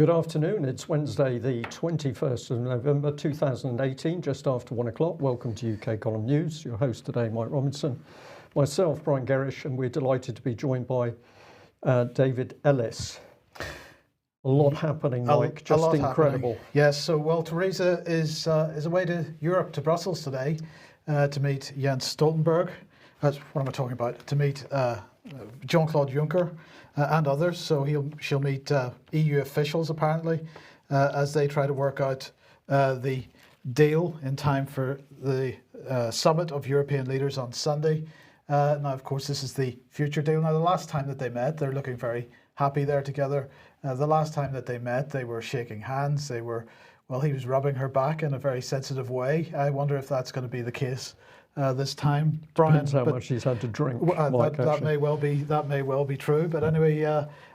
Good afternoon. It's Wednesday, the 21st of November 2018, just after 1 o'clock. Welcome to UK Column News. Your host today, Mike Robinson, myself, Brian Gerrish, and we're delighted to be joined by David Ellis. A lot happening, Mike, just incredible. Happening. Yes, so, well, Theresa is away to Europe, to Brussels today to meet Jens Stoltenberg. That's what am I talking about? To meet Jean-Claude Juncker and others. So she'll meet EU officials apparently as they try to work out the deal in time for the summit of European leaders on Sunday. Now, of course, this is the future deal. Now, the last time that they met, they're looking very happy there together. The last time that they met, they were shaking hands. They were, well, he was rubbing her back in a very sensitive way. I wonder if that's going to be the case this time, Brian. Depends how much he's had to drink. That may well be true. But anyway,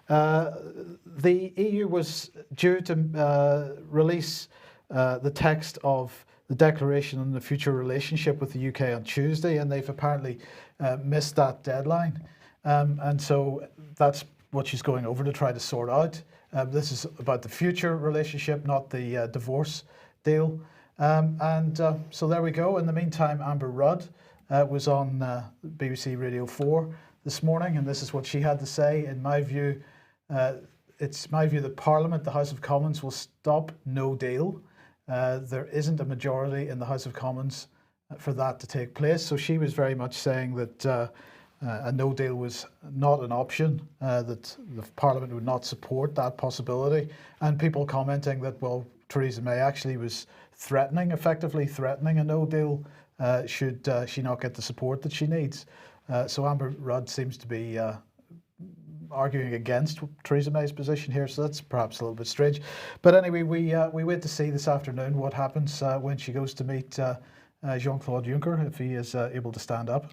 the EU was due to release the text of the declaration on the future relationship with the UK on Tuesday, and they've apparently missed that deadline. And so that's what she's going over to try to sort out. This is about the future relationship, not the divorce deal. So there we go. In the meantime, Amber Rudd was on BBC Radio 4 this morning, and this is what she had to say. In my view, it's my view that Parliament, the House of Commons, will stop no deal. There isn't a majority in the House of Commons for that to take place. So she was very much saying that a no deal was not an option, that the Parliament would not support that possibility. And people commenting that, well, Theresa May actually was effectively threatening a no deal should she not get the support that she needs. So Amber Rudd seems to be arguing against Theresa May's position here, so that's perhaps a little bit strange. But anyway, we wait to see this afternoon what happens when she goes to meet Jean-Claude Juncker, if he is able to stand up.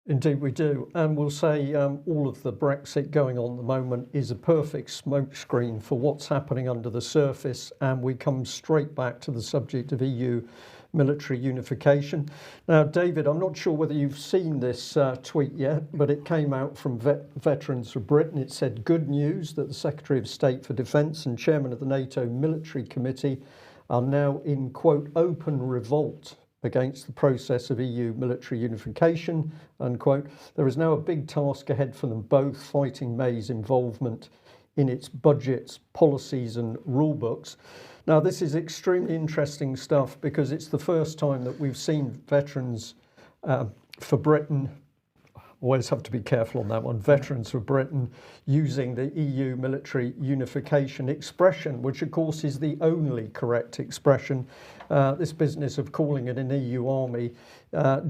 Indeed we do, and we'll say all of the Brexit going on at the moment is a perfect smokescreen for what's happening under the surface, and we come straight back to the subject of EU military unification. Now, David, I'm not sure whether you've seen this tweet yet, but it came out from Veterans for Britain. It said, good news that the Secretary of State for Defence and Chairman of the NATO Military Committee are now in, quote, open revolt against the process of EU military unification, unquote. There is now a big task ahead for them both, fighting May's involvement in its budgets, policies and rule books. Now, this is extremely interesting stuff because it's the first time that we've seen Veterans for Britain, always have to be careful on that one, Veterans for Britain using the EU military unification expression, which of course is the only correct expression. This business of calling it an EU army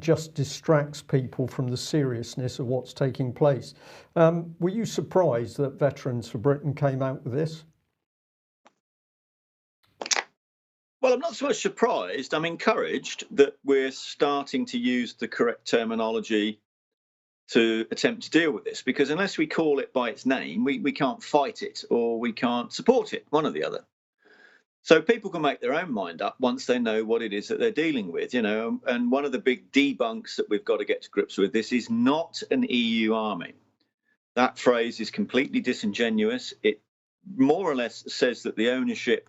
just distracts people from the seriousness of what's taking place. Were you surprised that Veterans for Britain came out with this? Well, I'm not so much surprised. I'm encouraged that we're starting to use the correct terminology to attempt to deal with this, because unless we call it by its name, we can't fight it or we can't support it, one or the other. So people can make their own mind up once they know what it is that they're dealing with, you know. And one of the big debunks that we've got to get to grips with, this is not an EU army. That phrase is completely disingenuous. It more or less says that the ownership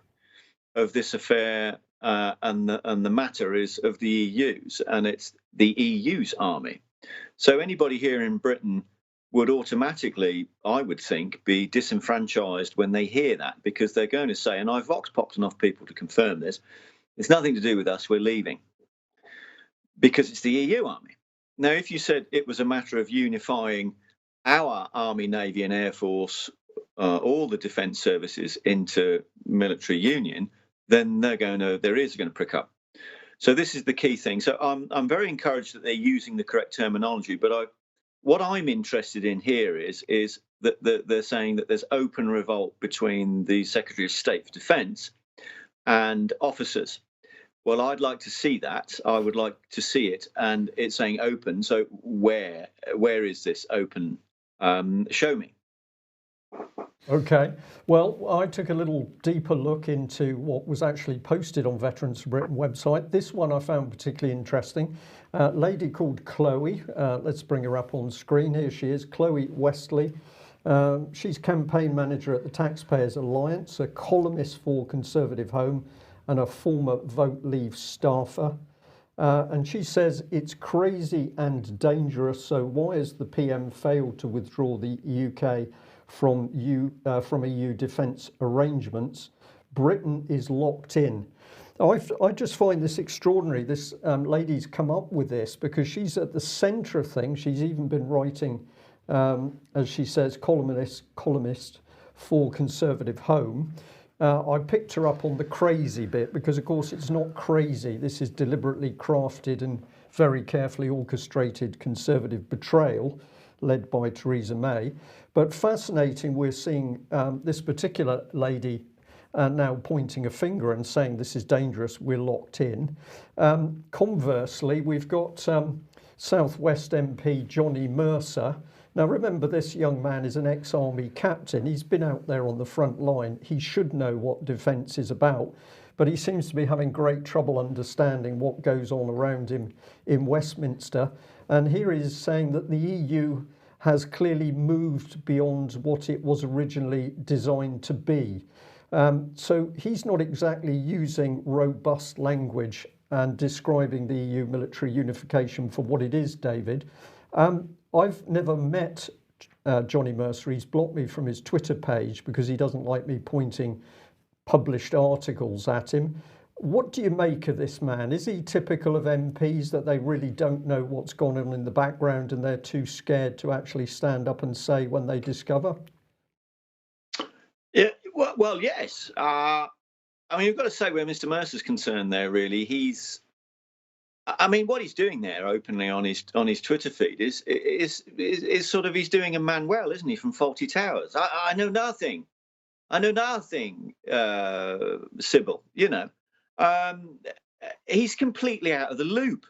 of this affair and the matter is of the EU's, and it's the EU's army. So anybody here in Britain would automatically, I would think, be disenfranchised when they hear that, because they're going to say, and I've vox popped enough people to confirm this, it's nothing to do with us, we're leaving, because it's the EU army. Now, if you said it was a matter of unifying our army, navy and air force, all the defence services into military union, then their ears are going to prick up. So this is the key thing. So I'm very encouraged that they're using the correct terminology. But what I'm interested in here is that they're saying that there's open revolt between the Secretary of State for Defence and officers. Well, I'd like to see that. I would like to see it. And it's saying open. So where is this open? Show me. Okay, well, I took a little deeper look into what was actually posted on Veterans for Britain website. This one I found particularly interesting. A lady called Chloe, let's bring her up on screen. Here she is, Chloe Westley. She's campaign manager at the Taxpayers Alliance, a columnist for Conservative Home, and a former Vote Leave staffer. And she says it's crazy and dangerous. So why has the PM failed to withdraw the UK from EU defence arrangements? Britain is locked in. I just find this extraordinary. This lady's come up with this because she's at the centre of things. She's even been writing, as she says, columnist for Conservative Home. I picked her up on the crazy bit because, of course, it's not crazy. This is deliberately crafted and very carefully orchestrated Conservative betrayal led by Theresa May. But fascinating, we're seeing this particular lady now pointing a finger and saying this is dangerous, we're locked in. Conversely, we've got South West MP Johnny Mercer. Now remember, this young man is an ex-army captain. He's been out there on the front line. He should know what defence is about, but he seems to be having great trouble understanding what goes on around him in Westminster. And here he is saying that the EU has clearly moved beyond what it was originally designed to be. So he's not exactly using robust language and describing the EU military unification for what it is, David. I've never met Johnny Mercer. He's blocked me from his Twitter page because he doesn't like me pointing published articles at him. What do you make of this man? Is he typical of MPs, that they really don't know what's gone on in the background and they're too scared to actually stand up and say when they discover? Yeah, well, yes. I mean, you've got to say where Mr. Mercer's concerned there, really. I mean, what he's doing there openly on his Twitter feed is sort of, he's doing a Manuel, isn't he, from Fawlty Towers? I know nothing. I know nothing, Sybil, you know. He's completely out of the loop.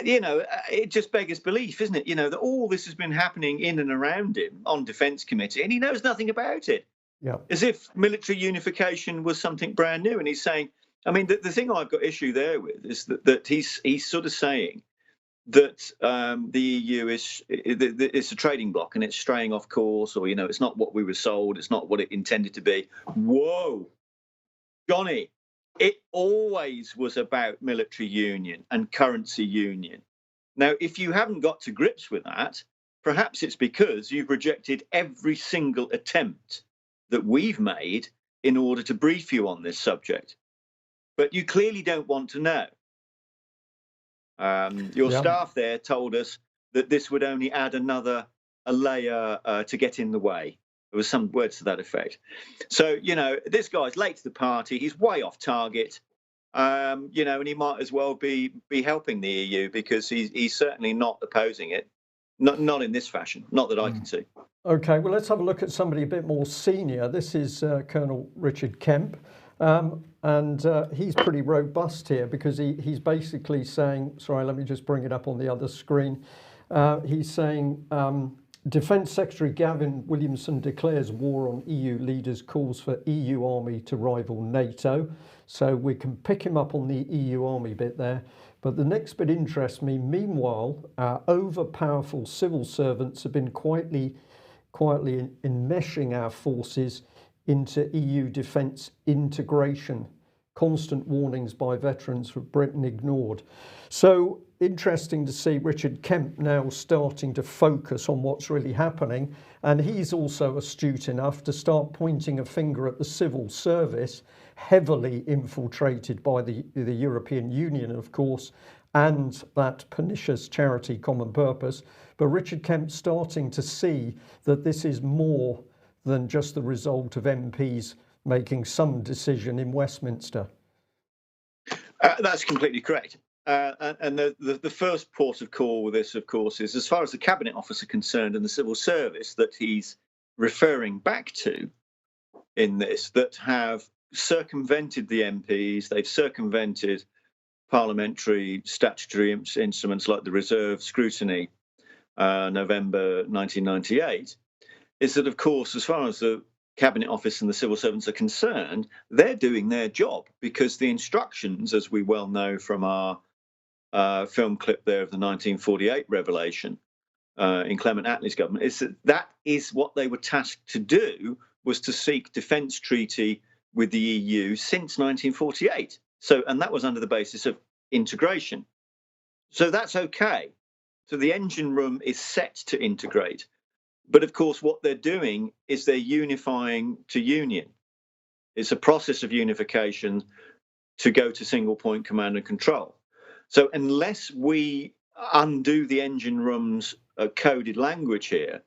You know, it just beggars belief, isn't it? You know, that all this has been happening in and around him on Defence Committee, and he knows nothing about it. Yeah. As if military unification was something brand new. And he's saying, I mean, the thing I've got issue there with is that he's sort of saying that the EU it's a trading bloc and it's straying off course, or, you know, it's not what we were sold, it's not what it intended to be. Whoa, Johnny, it always was about military union and currency union. Now, if you haven't got to grips with that, perhaps it's because you've rejected every single attempt that we've made in order to brief you on this subject. But you clearly don't want to know. Your staff there told us that this would only add a layer to get in the way. There was some words to that effect. So, you know, this guy's late to the party. He's way off target. You know, and he might as well be helping the EU, because he's certainly not opposing it. Not in this fashion. Not that I can see. Okay, well, let's have a look at somebody a bit more senior. This is Colonel Richard Kemp. And he's pretty robust here, because he's basically saying, sorry, let me just bring it up on the other screen. He's saying, Defence Secretary Gavin Williamson declares war on EU leaders, calls for EU army to rival NATO. So we can pick him up on the EU army bit there. But the next bit interests me. Meanwhile, over-powerful civil servants have been quietly enmeshing our forces into EU defence integration. Constant warnings by veterans for Britain ignored. So interesting to see Richard Kemp now starting to focus on what's really happening. And he's also astute enough to start pointing a finger at the civil service, heavily infiltrated by the European Union, of course, and that pernicious charity Common Purpose. But Richard Kemp's starting to see that this is more than just the result of MPs making some decision in Westminster. That's completely correct. And the first port of call with this, of course, is as far as the Cabinet Office are concerned and the civil service that he's referring back to in this, that have circumvented the MPs, they've circumvented parliamentary statutory instruments like the reserve scrutiny, November 1998, is that, of course, as far as the Cabinet Office and the civil servants are concerned, they're doing their job, because the instructions, as we well know from our film clip there of the 1948 revelation, in Clement Attlee's government, is that is what they were tasked to do, was to seek defence treaty with the EU since 1948. So, and that was under the basis of integration. So that's okay. So the engine room is set to integrate. But of course, what they're doing is they're unifying to union. It's a process of unification to go to single point command and control. So unless we undo the engine room's coded language here,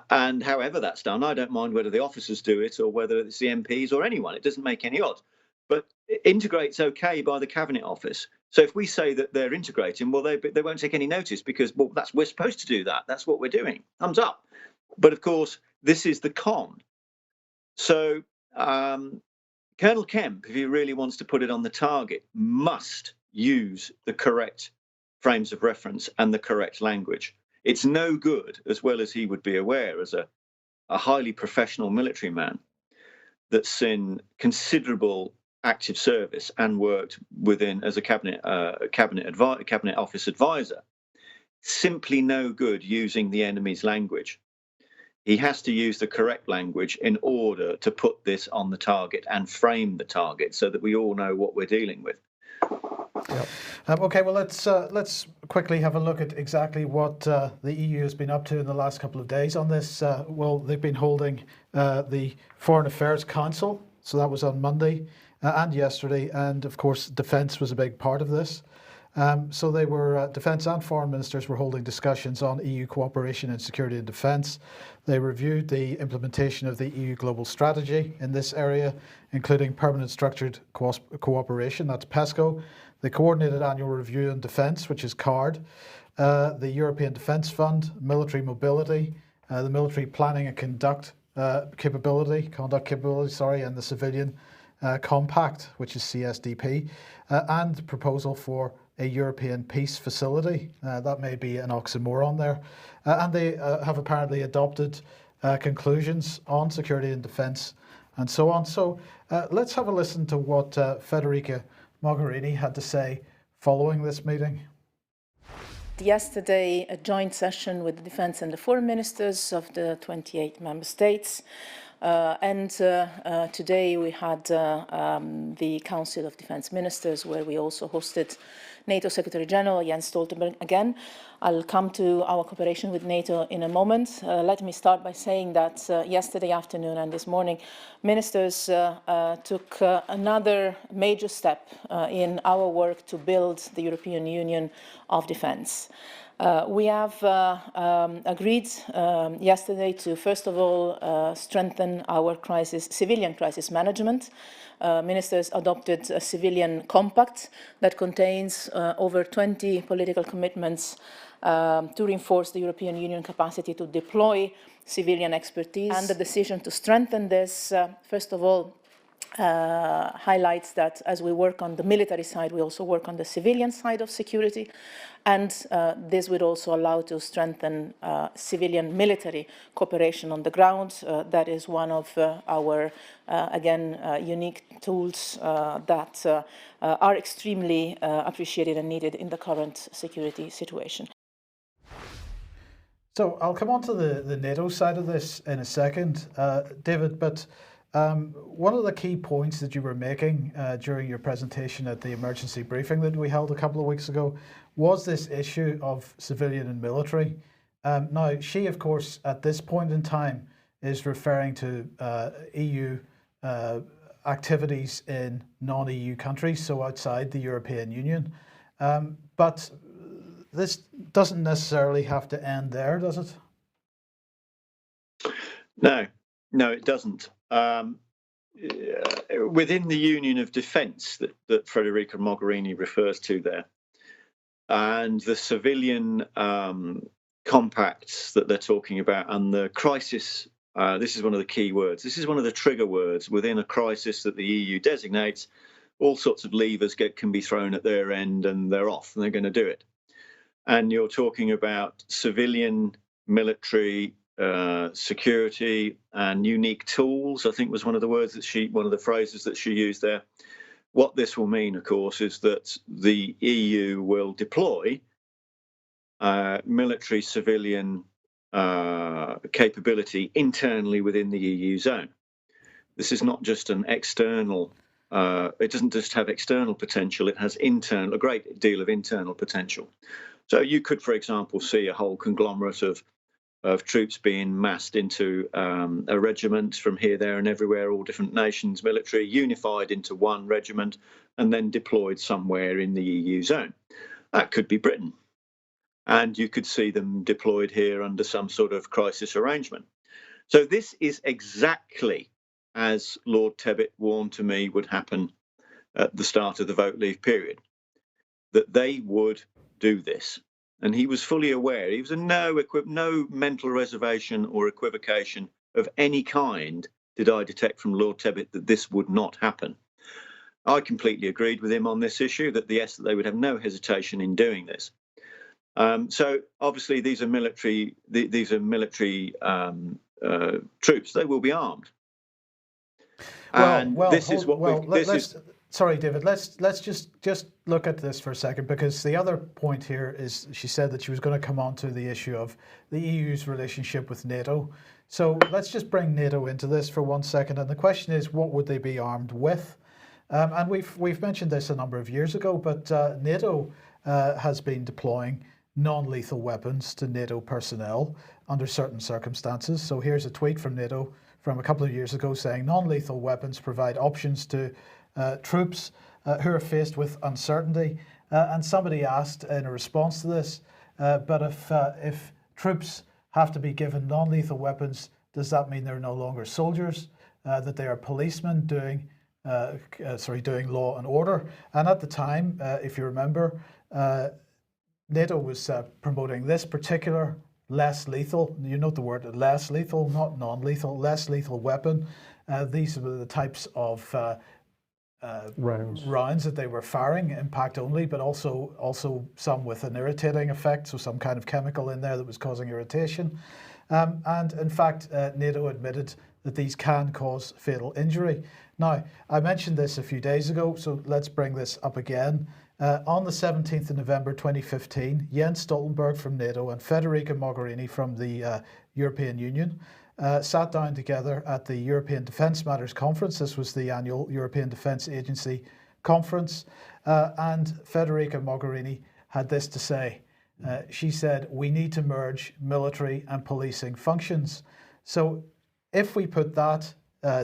and however that's done, I don't mind whether the officers do it or whether it's the MPs or anyone. It doesn't make any odds. But integrate's okay by the Cabinet Office. So if we say that they're integrating, well, they won't take any notice because, well, we're supposed to do that. That's what we're doing. Thumbs up. But of course, this is the con. So Colonel Kemp, if he really wants to put it on the target, must use the correct frames of reference and the correct language. It's no good, as well as he would be aware as a highly professional military man that's in considerable active service and worked within as a cabinet office advisor. Simply no good using the enemy's language. He has to use the correct language in order to put this on the target and frame the target so that we all know what we're dealing with. Yep. Okay, well, let's quickly have a look at exactly what the EU has been up to in the last couple of days on this. Well, they've been holding the Foreign Affairs Council, so that was on Monday and yesterday, and of course, defence was a big part of this. So they were, defence and foreign ministers were holding discussions on EU cooperation in security and defence. They reviewed the implementation of the EU global strategy in this area, including permanent structured cooperation, that's PESCO, the coordinated annual review on defence, which is CARD, the European Defence Fund, military mobility, the military planning and conduct capability, and the civilian compact, which is CSDP, and the proposal for a European peace facility. That may be an oxymoron there. And they have apparently adopted conclusions on security and defence and so on. So let's have a listen to what Federica Mogherini had to say following this meeting. Yesterday, a joint session with the defence and the foreign ministers of the 28 member states. And today we had the Council of Defence Ministers, where we also hosted NATO Secretary General Jens Stoltenberg again. I'll come to our cooperation with NATO in a moment. Let me start by saying that yesterday afternoon and this morning, ministers took another major step in our work to build the European Union of Defence. We have agreed yesterday to, first of all, strengthen our civilian crisis management. Ministers adopted a civilian compact that contains over 20 political commitments to reinforce the European Union capacity to deploy civilian expertise. And the decision to strengthen this, first of all, highlights that as we work on the military side, we also work on the civilian side of security. And this would also allow to strengthen civilian military cooperation on the ground. That is one of our, again, unique tools that are extremely appreciated and needed in the current security situation. So I'll come on to the NATO side of this in a second, David, but one of the key points that you were making during your presentation at the emergency briefing that we held a couple of weeks ago was this issue of civilian and military. Now, she, of course, at this point in time is referring to EU activities in non-EU countries, so outside the European Union. But this doesn't necessarily have to end there, does it? No, it doesn't. Within the Union of Defence that Federica Mogherini refers to there, and the civilian compacts that they're talking about, and the crisis, this is one of the key words. This is one of the trigger words within a crisis that the EU designates. All sorts of levers can be thrown at their end, and they're off, and they're going to do it. And you're talking about civilian, military, security, and unique tools, I think was one of the words that one of the phrases that she used there. What this will mean, of course, is that the EU will deploy military civilian capability internally within the EU zone. This is not just an external, it doesn't just have external potential, it has a great deal of internal potential. So you could, for example, see a whole conglomerate of troops being massed into a regiment from here, there and everywhere, all different nations' military, unified into one regiment and then deployed somewhere in the EU zone. That could be Britain. And you could see them deployed here under some sort of crisis arrangement. So this is exactly as Lord Tebbit warned to me would happen at the start of the vote leave period, that they would do this. And he was fully aware. He was no mental reservation or equivocation of any kind did I detect from Lord Tebbit that this would not happen. I completely agreed with him on this issue, that yes, they would have no hesitation in doing this. So obviously these are military troops. They will be armed. Sorry, David. Let's just look at this for a second, because the other point here is she said that she was going to come on to the issue of the EU's relationship with NATO. So let's just bring NATO into this for 1 second. And the question is, what would they be armed with? And we've mentioned this a number of years ago, but NATO has been deploying non-lethal weapons to NATO personnel under certain circumstances. So here's a tweet from NATO from a couple of years ago saying non-lethal weapons provide options to troops who are faced with uncertainty. And somebody asked in a response to this, but if troops have to be given non-lethal weapons, does that mean they're no longer soldiers, that they are policemen doing law and order? And at the time, if you remember, NATO was promoting this particular less lethal, you note the word less lethal, not non-lethal, less lethal weapon. These were the types of rounds that they were firing, impact only, but also some with an irritating effect, so some kind of chemical in there that was causing irritation. And in fact, NATO admitted that these can cause fatal injury. Now, I mentioned this a few days ago, so let's bring this up again. On the 17th of November 2015, Jens Stoltenberg from NATO and Federica Mogherini from the European Union sat down together at the European Defence Matters Conference. This was the annual European Defence Agency conference. And Federica Mogherini had this to say. She said, "We need to merge military and policing functions." So if we put that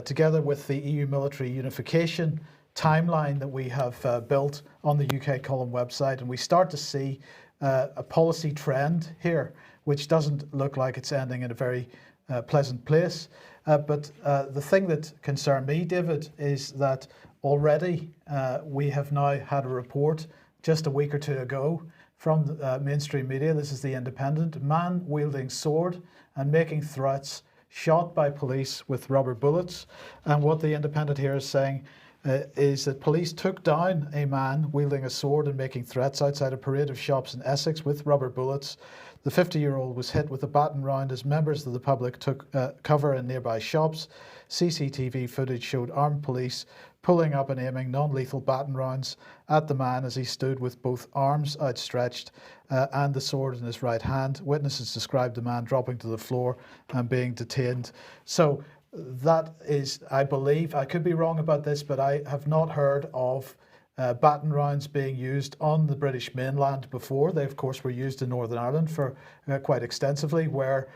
together with the EU military unification timeline that we have built on the UK Column website, and we start to see a policy trend here, which doesn't look like it's ending in a very pleasant place. But the thing that concerned me, David, is that already we have now had a report just a week or two ago from the mainstream media, this is The Independent, a man wielding sword and making threats, shot by police with rubber bullets. And what The Independent here is saying is that police took down a man wielding a sword and making threats outside a parade of shops in Essex with rubber bullets. The 50-year-old was hit with a baton round as members of the public took cover in nearby shops. CCTV footage showed armed police pulling up and aiming non-lethal baton rounds at the man as he stood with both arms outstretched and the sword in his right hand. Witnesses described the man dropping to the floor and being detained. So that is, I believe, I could be wrong about this, but I have not heard of baton rounds being used on the British mainland before. They, of course, were used in Northern Ireland for quite extensively, where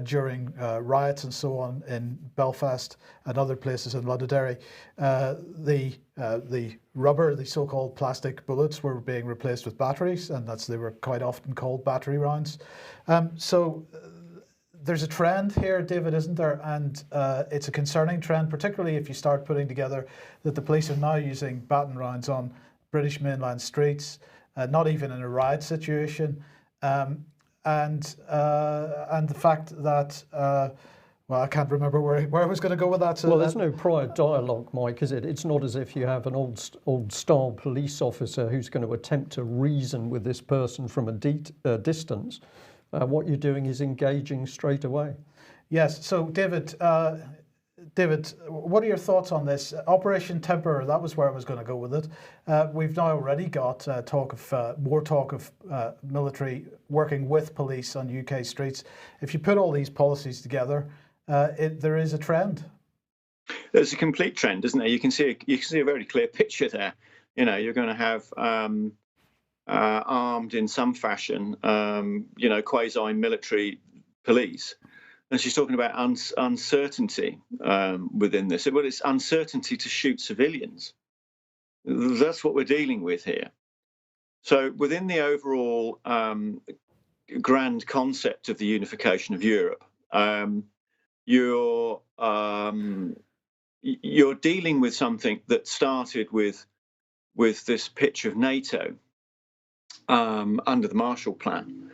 during riots and so on in Belfast and other places in Londonderry, the rubber, the so-called plastic bullets, were being replaced with batteries, and they were quite often called battery rounds. So there's a trend here, David, isn't there? And it's a concerning trend, particularly if you start putting together that the police are now using baton rounds on British mainland streets, not even in a riot situation, and the fact that, well, I can't remember where I was going to go with that. So well, there's no prior dialogue, Mike, is it? It's not as if you have an old-style police officer who's going to attempt to reason with this person from a distance. What you're doing is engaging straight away. Yes. So, David, David, what are your thoughts on this? Operation Temper, that was where I was going to go with it. We've now already got more talk of military working with police on UK streets. If you put all these policies together, there is a trend. There's a complete trend, isn't there? You can see a very clear picture there. You know, you're going to have armed in some fashion, quasi-military police. And she's talking about uncertainty within this. Well, it's uncertainty to shoot civilians. That's what we're dealing with here. So within the overall grand concept of the unification of Europe, you're dealing with something that started with this pitch of NATO under the Marshall Plan.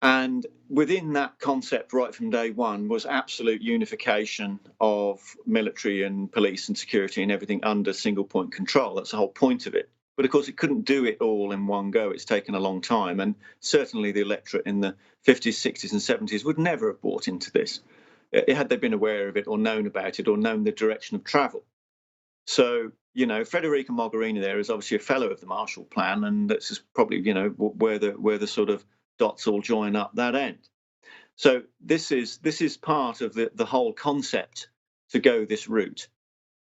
And within that concept, right from day one, was absolute unification of military and police and security and everything under single point control. That's the whole point of it. But of course, it couldn't do it all in one go. It's taken a long time. And certainly the electorate in the 50s, 60s and 70s would never have bought into this had they been aware of it or known about it or known the direction of travel. So, you know, Federica Mogherini there is obviously a fellow of the Marshall Plan, and this is probably, you know, where the sort of dots all join up that end. So this is part of the whole concept to go this route,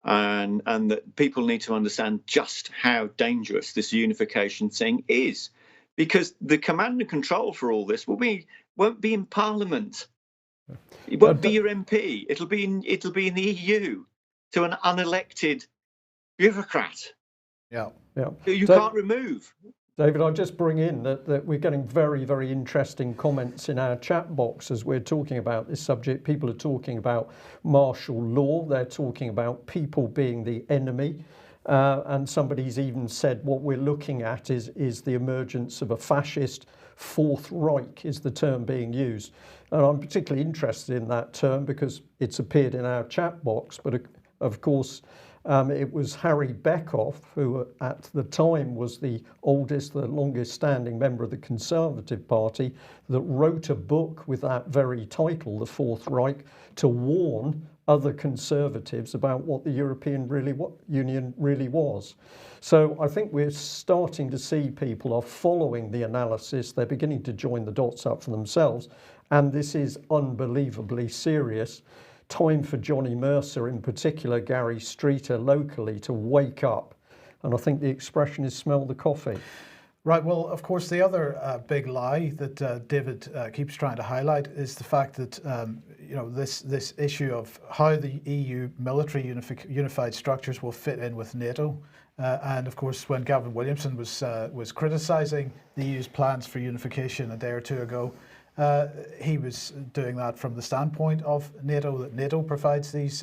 and that people need to understand just how dangerous this unification thing is, because the command and control for all this won't be in Parliament. It won't be your MP. It'll be in the EU to an unelected bureaucrat. Yeah. You can't remove. David, I'll just bring in that we're getting very, very interesting comments in our chat box as we're talking about this subject. People are talking about martial law. They're talking about people being the enemy. And somebody's even said what we're looking at is the emergence of a fascist Fourth Reich is the term being used. And I'm particularly interested in that term because it's appeared in our chat box. But of course, it was Harry Beckoff, who at the time was the longest standing member of the Conservative Party, that wrote a book with that very title, The Fourth Reich, to warn other conservatives about what the European Union really was. So I think we're starting to see people are following the analysis. They're beginning to join the dots up for themselves. And this is unbelievably serious. Time for Johnny Mercer, in particular Gary Streeter locally, to wake up. And I think the expression is smell the coffee. Right. Well, of course, the other big lie that David keeps trying to highlight is the fact that this issue of how the EU military unified structures will fit in with NATO. And of course, when Gavin Williamson was criticising the EU's plans for unification a day or two ago, he was doing that from the standpoint of NATO, that NATO provides these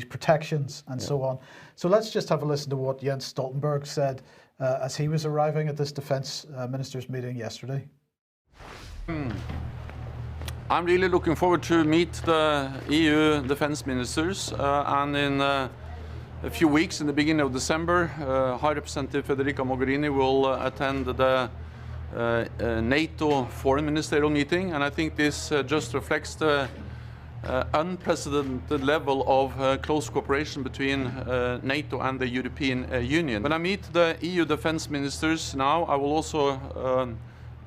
protections and so on. So let's just have a listen to what Jens Stoltenberg said as he was arriving at this defence ministers meeting yesterday. I'm really looking forward to meet the EU defence ministers, and in a few weeks, in the beginning of December, High Representative Federica Mogherini will attend the NATO foreign ministerial meeting, and I think this just reflects the unprecedented level of close cooperation between NATO and the European Union. When I meet the EU defence ministers now, I will also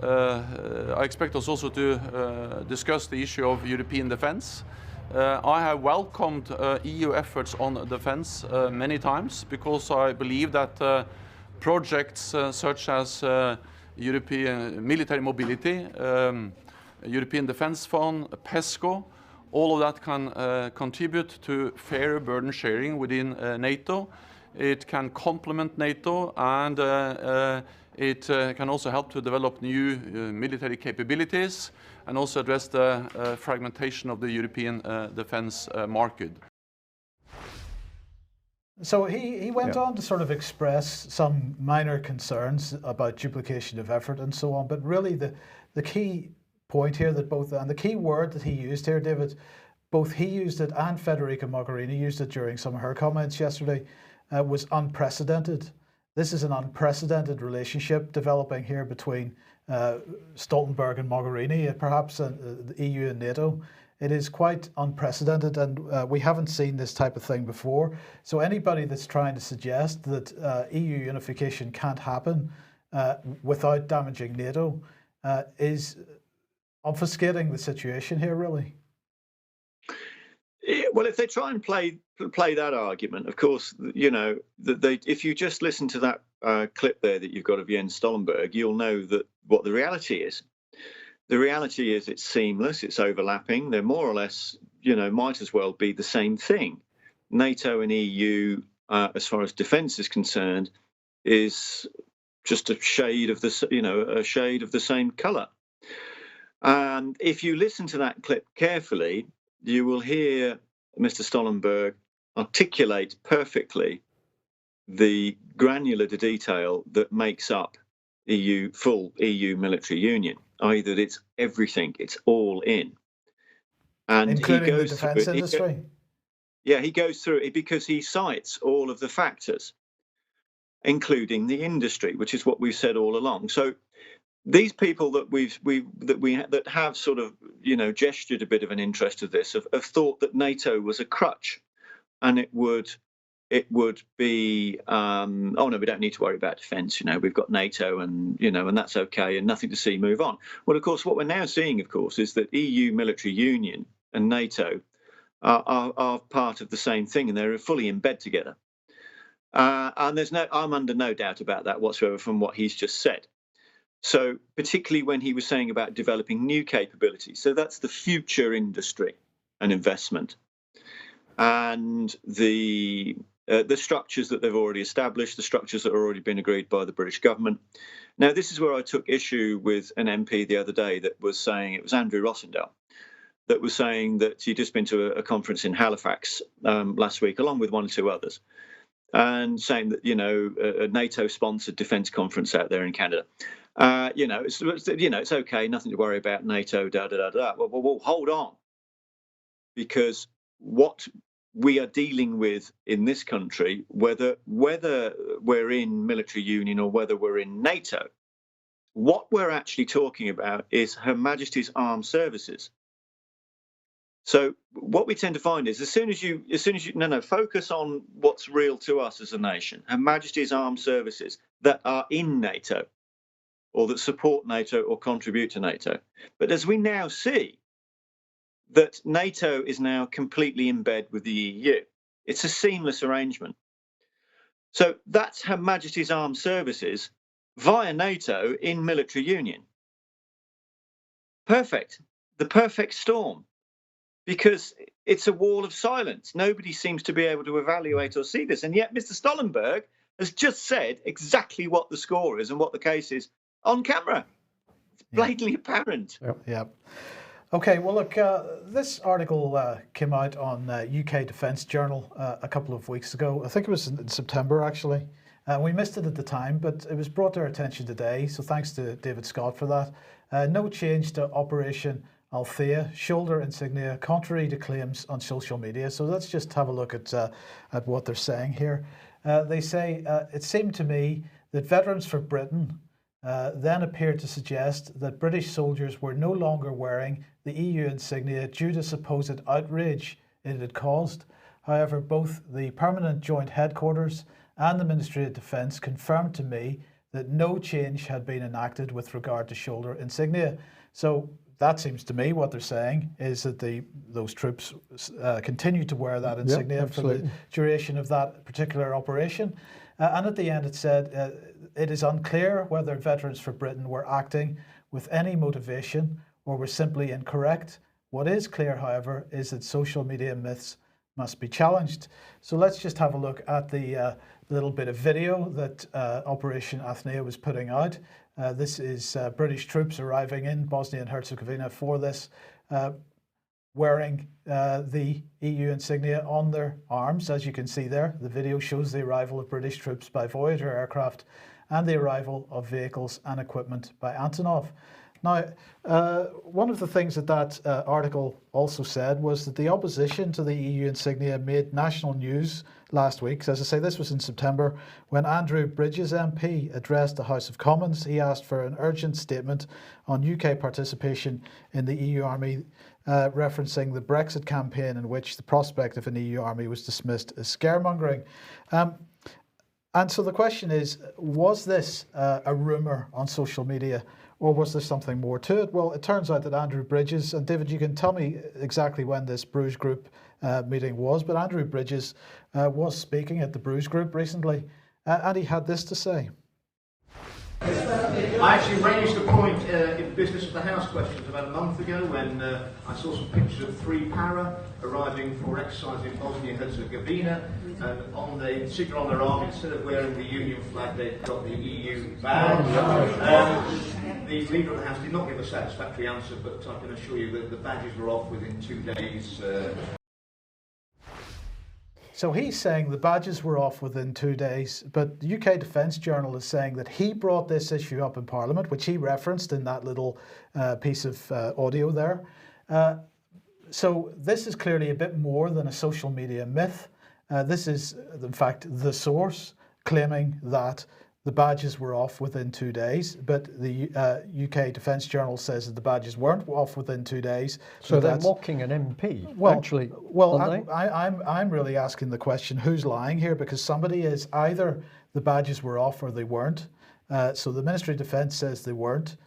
I expect us also to discuss the issue of European defence. I have welcomed EU efforts on defence many times because I believe that projects such as European military mobility, European Defence Fund, PESCO, all of that can contribute to fairer burden sharing within NATO. It can complement NATO, and it can also help to develop new military capabilities and also address the fragmentation of the European defence market. So he went on to sort of express some minor concerns about duplication of effort and so on, but really the key point here and the key word that he used here, David, both he used it and Federica Mogherini used it during some of her comments yesterday, was unprecedented. This is an unprecedented relationship developing here between Stoltenberg and Mogherini, perhaps the EU and NATO. it is quite unprecedented, and we haven't seen this type of thing before. So anybody that's trying to suggest that EU unification can't happen without damaging NATO is obfuscating the situation here, really. Well, if they try and play that argument, of course, you know, if you just listen to that clip there that you've got of Jens Stoltenberg, you'll know that what the reality is. The reality is it's seamless, it's overlapping. They're more or less, you know, might as well be the same thing. NATO and EU, as far as defence is concerned, is just a shade of the, you know, a shade of the same colour. And if you listen to that clip carefully, you will hear Mr. Stoltenberg articulate perfectly the granular detail that makes up full EU military union, i.e. that it's everything, it's all in. And including he goes the defence industry? He goes through it because he cites all of the factors, including the industry, which is what we've said all along. So these people that have sort of, you know, gestured a bit of an interest to this have thought that NATO was a crutch, and it would be oh no, we don't need to worry about defence, you know, we've got NATO, and you know, and that's okay, and nothing to see, move on. Well, of course, what we're now seeing, of course, is that EU military union and NATO are part of the same thing, and they're fully in bed together. And I'm under no doubt about that whatsoever from what he's just said. So particularly when he was saying about developing new capabilities, so that's the future industry and investment, and the structures that they've already established, the structures that have already been agreed by the British government. Now, this is where I took issue with an MP the other day that was saying, it was Andrew Rossendale, that was saying that he'd just been to a conference in Halifax last week, along with one or two others, and saying that, you know, a NATO-sponsored defence conference out there in Canada. You know, it's okay, nothing to worry about, NATO, da da da da. Well, hold on, because what we are dealing with in this country, whether we're in military union or whether we're in NATO, what we're actually talking about is Her Majesty's Armed Services. So what we tend to find is as soon as you focus on what's real to us as a nation, Her Majesty's Armed Services that are in NATO, or that support NATO or contribute to NATO. But as we now see, that NATO is now completely in bed with the EU. It's a seamless arrangement. So that's Her Majesty's Armed Services via NATO in military union. Perfect. The perfect storm. Because it's a wall of silence. Nobody seems to be able to evaluate or see this. And yet Mr. Stoltenberg has just said exactly what the score is and what the case is on camera. It's blatantly apparent. Yeah. Okay, well, look, this article came out on UK Defence Journal a couple of weeks ago. I think it was in September, actually. We missed it at the time, but it was brought to our attention today, so thanks to David Scott for that. No change to Operation Althea, shoulder insignia, contrary to claims on social media. So let's just have a look at what they're saying here. They say, it seemed to me that Veterans for Britain then appeared to suggest that British soldiers were no longer wearing the EU insignia due to supposed outrage it had caused. However, both the Permanent Joint Headquarters and the Ministry of Defence confirmed to me that no change had been enacted with regard to shoulder insignia. So that seems to me what they're saying is that those troops continue to wear that insignia for the duration of that particular operation. And at the end it said, it is unclear whether Veterans for Britain were acting with any motivation or were simply incorrect. What is clear, however, is that social media myths must be challenged. So let's just have a look at the little bit of video that Operation Althea was putting out. This is British troops arriving in Bosnia and Herzegovina for this, wearing the EU insignia on their arms. As you can see there, the video shows the arrival of British troops by Voyager aircraft and the arrival of vehicles and equipment by Antonov. Now, one of the things that article also said was that the opposition to the EU insignia made national news last week. As I say, this was in September when Andrew Bridges MP addressed the House of Commons. He asked for an urgent statement on UK participation in the EU army, referencing the Brexit campaign in which the prospect of an EU army was dismissed as scaremongering. And so the question is, was this a rumour on social media, or was there something more to it? Well, it turns out that Andrew Bridges, and David, you can tell me exactly when this Bruges Group meeting was, but Andrew Bridges was speaking at the Bruges Group recently, and he had this to say. I actually raised the point in Business of the House questions about a month ago when I saw some pictures of 3 para arriving for exercise in Bosnia and Herzegovina, and on the insignia on their arm, instead of wearing the Union flag, they've got the EU badge. The Leader of the House did not give a satisfactory answer, but I can assure you that the badges were off within 2 days. So he's saying the badges were off within 2 days, but the UK Defence Journal is saying that he brought this issue up in Parliament, which he referenced in that little piece of audio there. So this is clearly a bit more than a social media myth. This is, in fact, the source claiming that the badges were off within 2 days, but the UK Defence Journal says that the badges weren't off within 2 days. So they're mocking an MP, well, actually. Well, I'm really asking the question, who's lying here? Because somebody is either the badges were off or they weren't. So the Ministry of Defence says they weren't.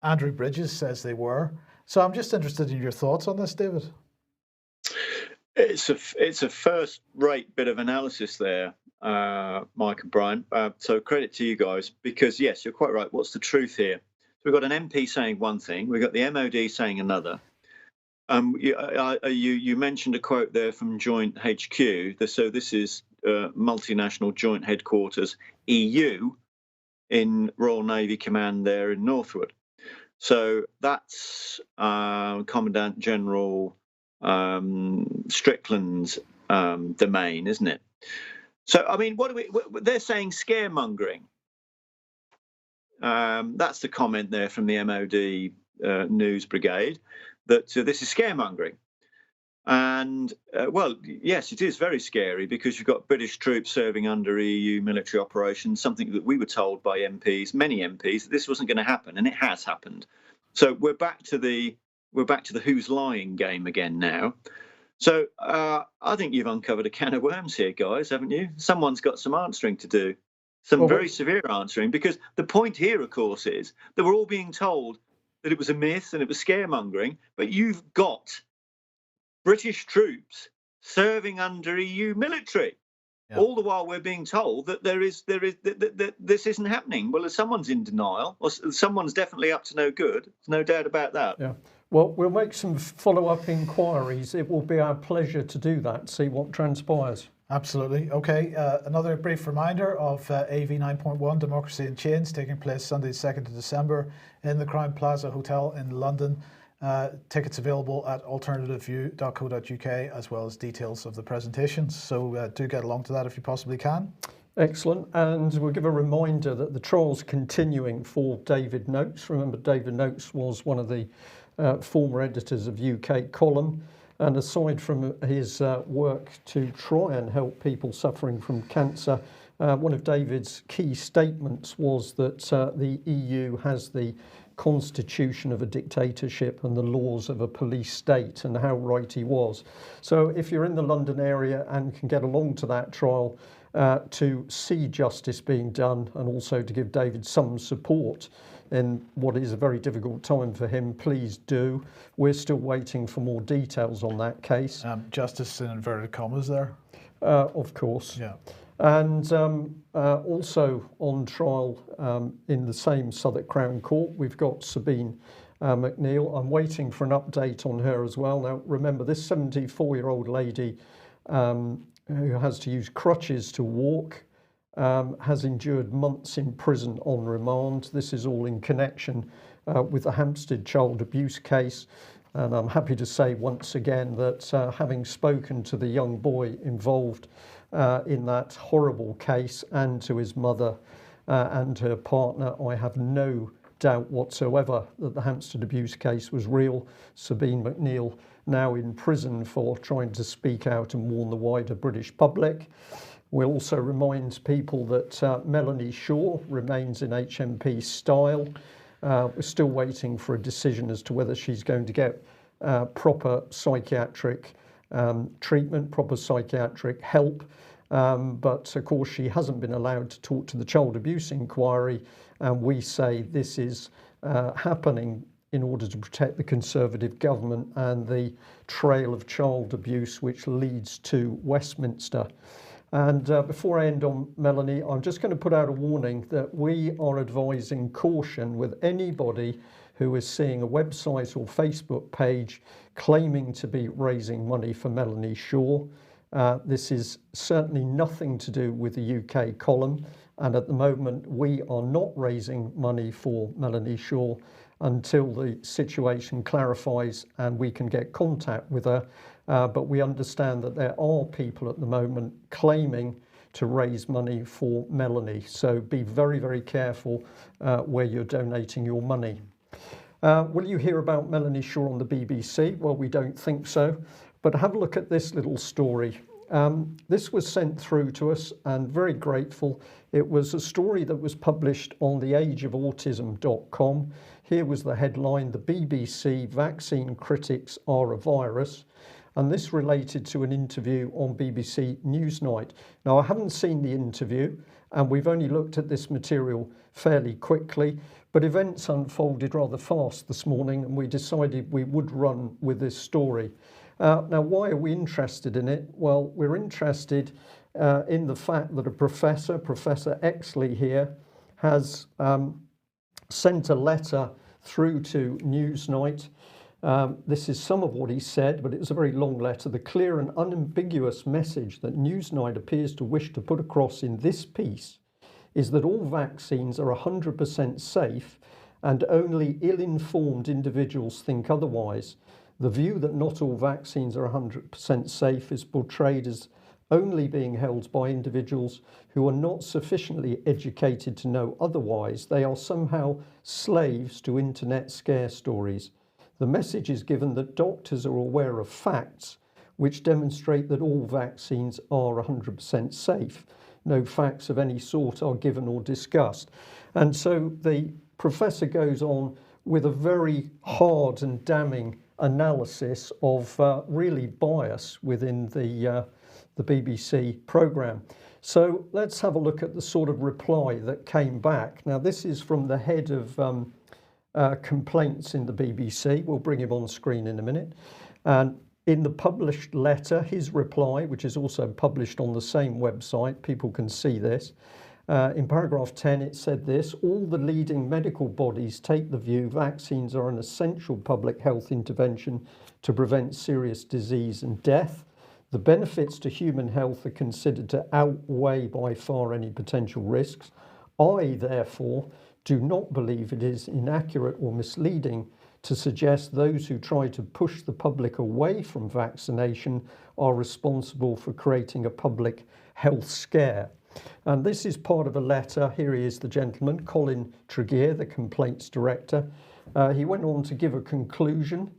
Andrew Bridges says they were. So I'm just interested in your thoughts on this, David. It's a first-rate bit of analysis there, Mike and Brian. So credit to you guys, because yes, you're quite right. What's the truth here? So we've got an MP saying one thing, we've got the MOD saying another. You mentioned a quote there from Joint HQ. So this is multinational Joint Headquarters EU in Royal Navy Command there in Northwood. So that's Commandant General Strickland's domain, isn't it? So, I mean, they're saying scaremongering. That's the comment there from the MOD News Brigade, that this is scaremongering. And, well, yes, it is very scary because you've got British troops serving under EU military operations, something that we were told by MPs, many MPs, that this wasn't going to happen, and it has happened. So we're back to the who's lying game again now. So I think you've uncovered a can of worms here, guys, haven't you? Someone's got some answering to do, very severe answering, because the point here, of course, is that we're all being told that it was a myth and it was scaremongering, but you've got British troops serving under EU military. Yeah. All the while we're being told that that this isn't happening. Well, someone's in denial, or someone's definitely up to no good. There's no doubt about that. Yeah. Well, we'll make some follow-up inquiries. It will be our pleasure to do that, see what transpires. Absolutely. Okay, another brief reminder of AV 9.1 Democracy in Chains, taking place Sunday 2nd of December in the Crown Plaza Hotel in London. Tickets available at alternativeview.co.uk, as well as details of the presentations. So do get along to that if you possibly can. Excellent. And we'll give a reminder that the trial's continuing for David Noakes. Remember, David Noakes was one of the former editors of UK Column. And aside from his work to try and help people suffering from cancer, one of David's key statements was that the EU has the constitution of a dictatorship and the laws of a police state, and how right he was. So if you're in the London area and can get along to that trial to see justice being done, and also to give David some support in what is a very difficult time for him, please do. We're still waiting for more details on that case. Justice in inverted commas there. Of course. Yeah. And also on trial in the same Southwark Crown Court, we've got Sabine McNeill. I'm waiting for an update on her as well. Now, remember, this 74-year-old lady who has to use crutches to walk has endured months in prison on remand. This is all in connection with the Hampstead child abuse case. And I'm happy to say once again that having spoken to the young boy involved in that horrible case, and to his mother and her partner, I have no doubt whatsoever that the Hampstead abuse case was real. Sabine McNeill now in prison for trying to speak out and warn the wider British public. We'll also remind people that Melanie Shaw remains in HMP style. We're still waiting for a decision as to whether she's going to get proper psychiatric treatment, proper psychiatric help. But of course she hasn't been allowed to talk to the child abuse inquiry, and we say this is happening in order to protect the Conservative government and the trail of child abuse which leads to Westminster. And before I end on Melanie, I'm just going to put out a warning that we are advising caution with anybody who is seeing a website or Facebook page claiming to be raising money for Melanie Shaw. This is certainly nothing to do with the UK column, and at the moment we are not raising money for Melanie Shaw until the situation clarifies and we can get contact with her. But we understand that there are people at the moment claiming to raise money for Melanie. So be very, very careful where you're donating your money. Will you hear about Melanie Shaw on the BBC? Well, we don't think so. But have a look at this little story. This was sent through to us and very grateful. It was a story that was published on theageofautism.com. Here was the headline: the BBC vaccine critics are a virus. And this related to an interview on BBC Newsnight. Now, I haven't seen the interview and we've only looked at this material fairly quickly, but events unfolded rather fast this morning and we decided we would run with this story. Now, why are we interested in it? Well, we're interested in the fact that a Professor Exley here, has sent a letter through to Newsnight. This is some of what he said, but it was a very long letter. The clear and unambiguous message that Newsnight appears to wish to put across in this piece is that all vaccines are 100% safe and only ill-informed individuals think otherwise. The view that not all vaccines are 100% safe is portrayed as only being held by individuals who are not sufficiently educated to know otherwise. They are somehow slaves to internet scare stories. The message is given that doctors are aware of facts which demonstrate that all vaccines are 100% safe. No facts of any sort are given or discussed. And so the professor goes on with a very hard and damning analysis of really bias within the BBC programme. So let's have a look at the sort of reply that came back. Now, this is from the head of complaints in the BBC. We'll bring him on screen in a minute. And in the published letter, his reply, which is also published on the same website, people can see this. In paragraph 10, it said this: all the leading medical bodies take the view vaccines are an essential public health intervention to prevent serious disease and death. The benefits to human health are considered to outweigh by far any potential risks. I, therefore, do not believe it is inaccurate or misleading to suggest those who try to push the public away from vaccination are responsible for creating a public health scare. And this is part of a letter. Here he is, the gentleman, Colin Tregear, the complaints director. He went on to give a conclusion.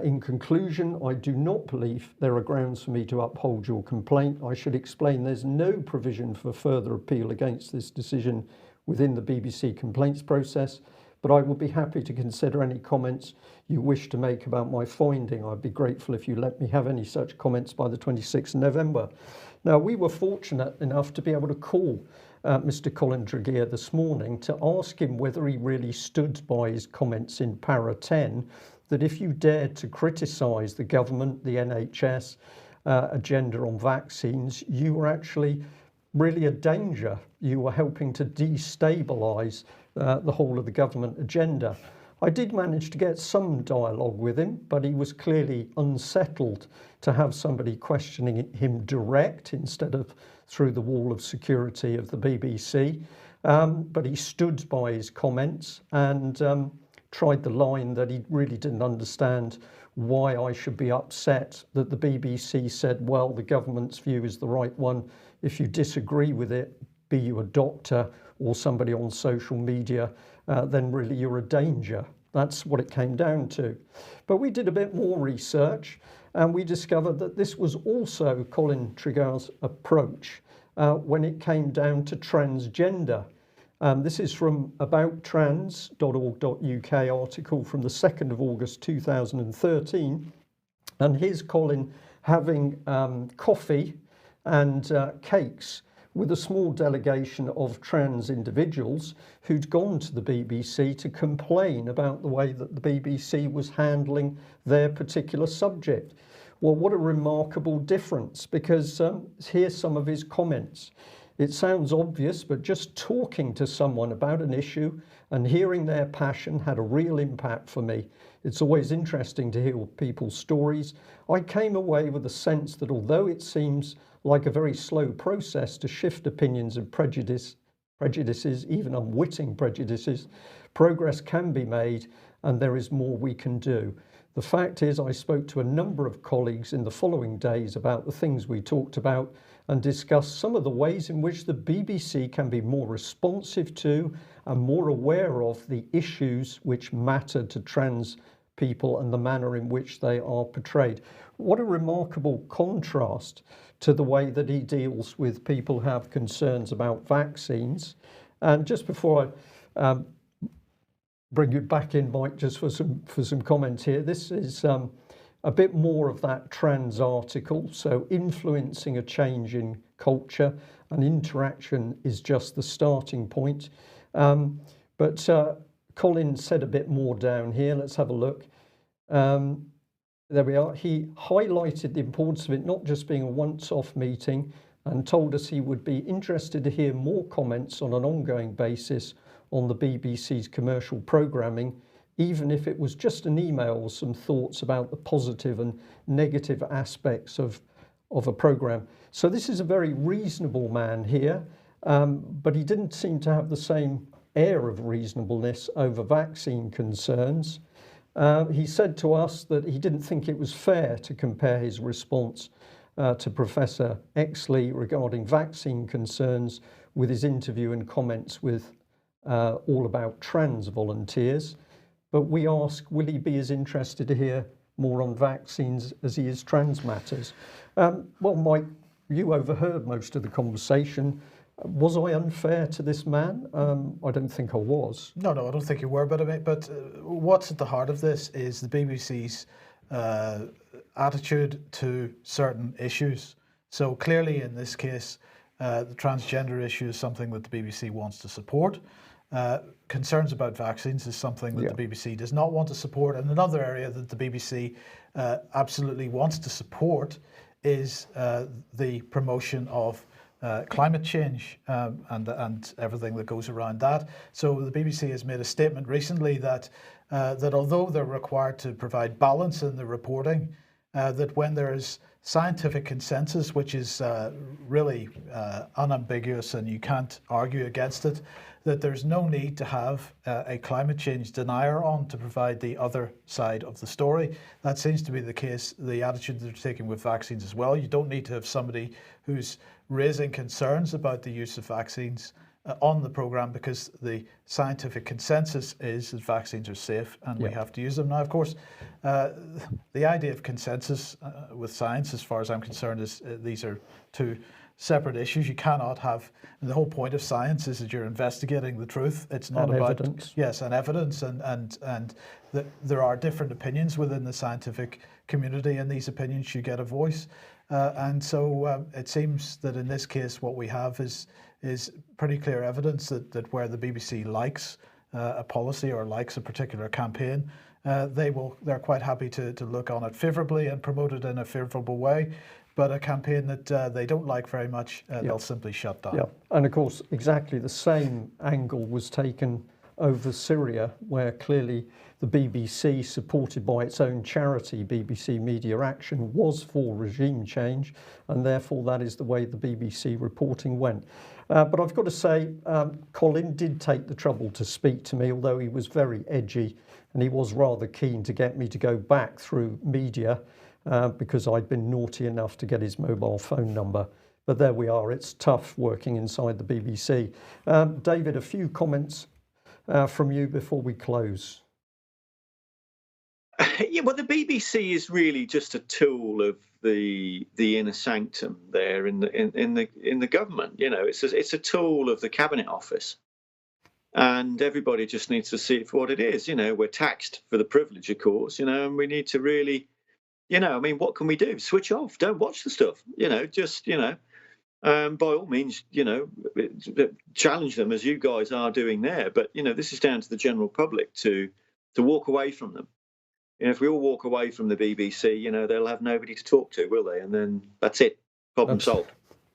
In conclusion, I do not believe there are grounds for me to uphold your complaint. I should explain there's no provision for further appeal against this decision within the BBC complaints process, but I will be happy to consider any comments you wish to make about my finding. I'd be grateful if you let me have any such comments by the 26th of November. Now, we were fortunate enough to be able to call Mr. Colin Tregear this morning to ask him whether he really stood by his comments in para 10, that if you dared to criticise the government, the NHS agenda on vaccines, you were actually really a danger. You were helping to destabilise the whole of the government agenda. I did manage to get some dialogue with him, but he was clearly unsettled to have somebody questioning him direct instead of through the wall of security of the BBC. But he stood by his comments and tried the line that he really didn't understand why I should be upset that the BBC said, well, the government's view is the right one. If you disagree with it, be you a doctor or somebody on social media, then really you're a danger. That's what it came down to. But we did a bit more research and we discovered that this was also Colin Tregar's approach when it came down to transgender. This is from abouttrans.org.uk article from the 2nd of August 2013. And here's Colin having coffee and cakes with a small delegation of trans individuals who'd gone to the BBC to complain about the way that the BBC was handling their particular subject. Well, what a remarkable difference, because here's some of his comments. It sounds obvious, but just talking to someone about an issue and hearing their passion had a real impact for me. It's always interesting to hear people's stories. I came away with a sense that although it seems like a very slow process to shift opinions and prejudices, even unwitting prejudices, progress can be made and there is more we can do. The fact is, I spoke to a number of colleagues in the following days about the things we talked about and discussed some of the ways in which the BBC can be more responsive to and more aware of the issues which matter to trans people and the manner in which they are portrayed. What a remarkable contrast to the way that he deals with people who have concerns about vaccines. And just before I bring you back in, Mike, just for some comments here, this is a bit more of that trans article. So influencing a change in culture and interaction is just the starting point. But Colin said a bit more down here. Let's have a look. There we are. He highlighted the importance of it not just being a once-off meeting and told us he would be interested to hear more comments on an ongoing basis on the BBC's commercial programming, even if it was just an email or some thoughts about the positive and negative aspects of a programme. So this is a very reasonable man here, but he didn't seem to have the same air of reasonableness over vaccine concerns. He said to us that he didn't think it was fair to compare his response to Professor Exley regarding vaccine concerns with his interview and comments with All About Trans volunteers. But we ask, will he be as interested to hear more on vaccines as he is trans matters? Well, Mike, you overheard most of the conversation. Was I unfair to this man? I don't think I was. No, I don't think you were. But what's at the heart of this is the BBC's attitude to certain issues. So clearly, in this case, the transgender issue is something that the BBC wants to support. Concerns about vaccines is something that the BBC does not want to support. And another area that the BBC absolutely wants to support is the promotion of climate change and everything that goes around that. So the BBC has made a statement recently that although they're required to provide balance in the reporting, that when there is scientific consensus, which is really unambiguous and you can't argue against it, that there's no need to have a climate change denier on to provide the other side of the story. That seems to be the case, the attitude they're taking with vaccines as well. You don't need to have somebody who's raising concerns about the use of vaccines on the programme, because the scientific consensus is that vaccines are safe and we have to use them. Now, of course, the idea of consensus with science, as far as I'm concerned, is these are two separate issues. You cannot have, and the whole point of science is that you're investigating the truth. It's not about evidence. Yes, and evidence, and there are different opinions within the scientific community, and these opinions should get a voice. And so it seems that in this case, what we have is pretty clear evidence that where the BBC likes a policy or likes a particular campaign, they're quite happy to look on it favourably and promote it in a favourable way. But a campaign that they don't like very much, they'll simply shut down. Yeah, and of course, exactly the same angle was taken over Syria, where clearly the BBC, supported by its own charity, BBC Media Action, was for regime change, and therefore that is the way the BBC reporting went. But I've got to say, Colin did take the trouble to speak to me, although he was very edgy, and he was rather keen to get me to go back through media because I'd been naughty enough to get his mobile phone number. But there we are. It's tough working inside the BBC. David, a few comments from you before we close. Yeah, well, the BBC is really just a tool of the inner sanctum there in the government. You know, it's a tool of the Cabinet Office, and everybody just needs to see it for what it is. You know, we're taxed for the privilege, of course. You know, and we need to really, you know, I mean, what can we do? Switch off. Don't watch the stuff. You know, just, you know, by all means, you know, challenge them as you guys are doing there. But you know, this is down to the general public to walk away from them. You know, if we all walk away from the BBC, you know, they'll have nobody to talk to, will they? And then that's it. Problem solved.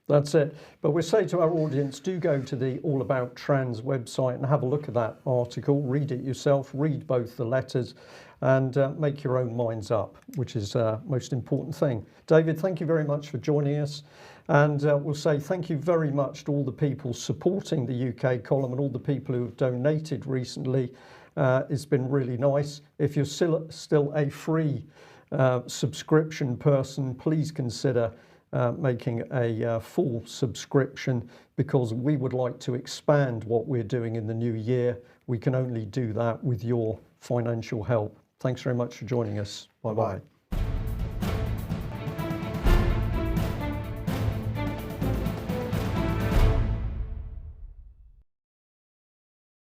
That's it. But we say to our audience, do go to the All About Trans website and have a look at that article, read it yourself, read both the letters and make your own minds up, which is the most important thing. David, thank you very much for joining us. And we'll say thank you very much to all the people supporting the UK column and all the people who have donated recently. It's been really nice. If you're still a free subscription person, please consider making a full subscription, because we would like to expand what we're doing in the new year. We can only do that with your financial help. Thanks very much for joining us. Bye-bye.